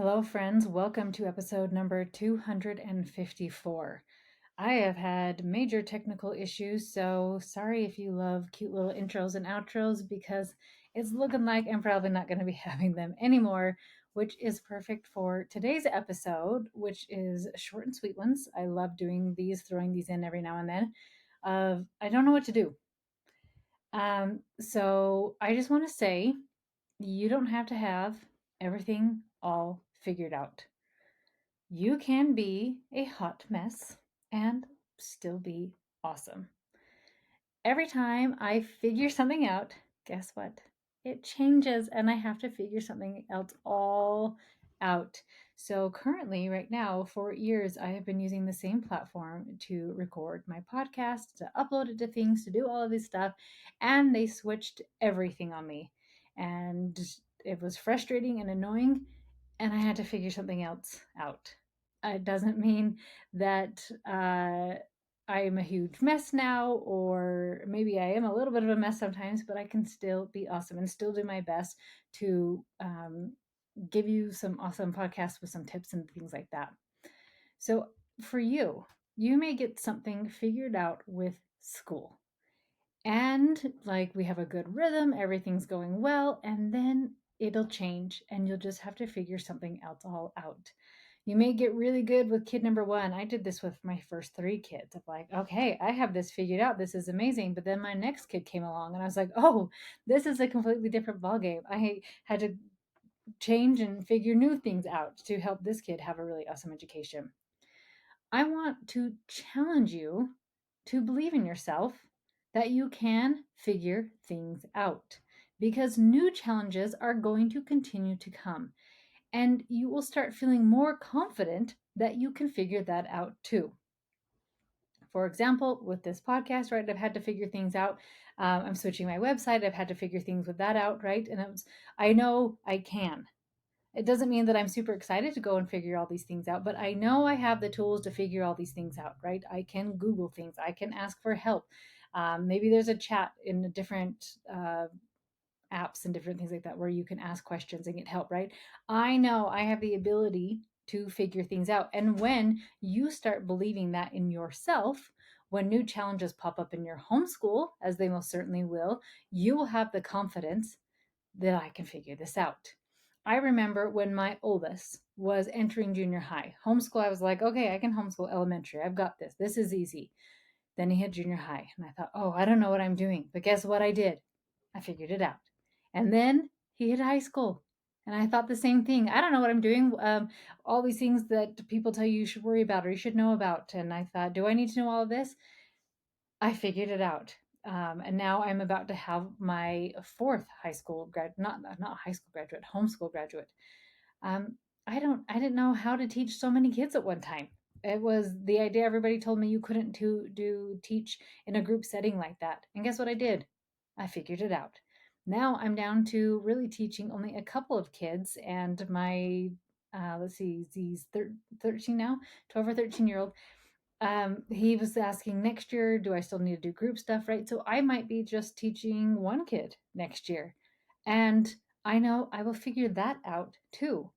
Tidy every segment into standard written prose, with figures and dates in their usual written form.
Hello, friends. Welcome to episode number 254. I have had major technical issues, so sorry if you love cute little intros and outros because it's looking like I'm probably not going to be having them anymore, which is perfect for today's episode, which is short and sweet ones. I love doing these, throwing these in every now and then. I don't know what to do. So I just want to say you don't have to have everything all figured out. You can be a hot mess and still be awesome. Every time I figure something out, guess what? It changes and I have to figure something else all out. So currently, right now, for years, I have been using the same platform to record my podcast, to upload it to things, to do all of this stuff, and they switched everything on me. And it was frustrating and annoying, and I had to figure something else out. It doesn't mean that I am a huge mess now, or maybe I am a little bit of a mess sometimes, but I can still be awesome and still do my best to give you some awesome podcasts with some tips and things like that. So, for you, you may get something figured out with school. And like we have a good rhythm, everything's going well, and then it'll change and you'll just have to figure something else all out. You may get really good with kid number one. I did this with my first three kids. I'm like, okay, I have this figured out. This is amazing. But then my next kid came along and I was like, oh, this is a completely different ballgame. I had to change and figure new things out to help this kid have a really awesome education. I want to challenge you to believe in yourself that you can figure things out because new challenges are going to continue to come and you will start feeling more confident that you can figure that out too. For example, with this podcast, right, I've had to figure things out. I'm switching my website. I've had to figure things with that out, right? And I know I can. It doesn't mean that I'm super excited to go and figure all these things out, but I know I have the tools to figure all these things out, right? I can Google things. I can ask for help. Maybe there's a chat in a different apps and different things like that where you can ask questions and get help, right? I know I have the ability to figure things out. And when you start believing that in yourself, when new challenges pop up in your homeschool, as they most certainly will, you will have the confidence that I can figure this out. I remember when my oldest was entering junior high, homeschool, I was like, okay, I can homeschool elementary. I've got this. This is easy. Then he hit junior high, and I thought, oh, I don't know what I'm doing. But guess what I did? I figured it out. And then he hit high school, and I thought the same thing. I don't know what I'm doing. All these things that people tell you should worry about or you should know about. And I thought, do I need to know all of this? I figured it out. And now I'm about to have my fourth high school not high school graduate, homeschool graduate. Um, I didn't know how to teach so many kids at one time. It was the idea everybody told me you couldn't teach in a group setting like that. And guess what I did? I figured it out. Now I'm down to really teaching only a couple of kids and my let's see, he's 13 now, 12 or 13-year-old. He was asking next year, do I still need to do group stuff, right? So I might be just teaching one kid next year. And I know I will figure that out too.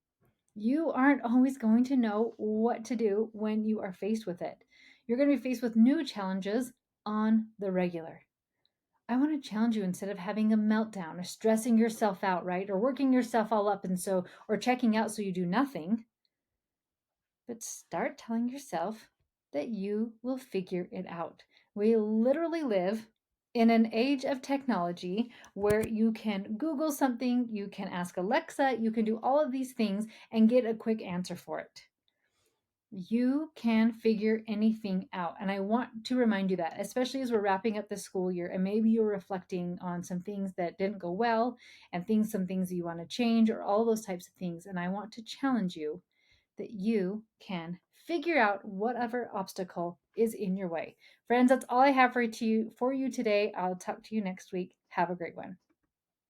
You aren't always going to know what to do when you are faced with it. You're going to be faced with new challenges on the regular. I want to challenge you instead of having a meltdown or stressing yourself out, right? Or working yourself all up or checking out so you do nothing. But start telling yourself that you will figure it out. We literally live in an age of technology where you can Google something, you can ask Alexa, you can do all of these things and get a quick answer for it. You can figure anything out. And I want to remind you that, especially as we're wrapping up the school year and maybe you're reflecting on some things that didn't go well and some things you want to change or all those types of things. And I want to challenge you that you can figure out whatever obstacle is in your way. Friends, that's all I have for you today. I'll talk to you next week. Have a great one.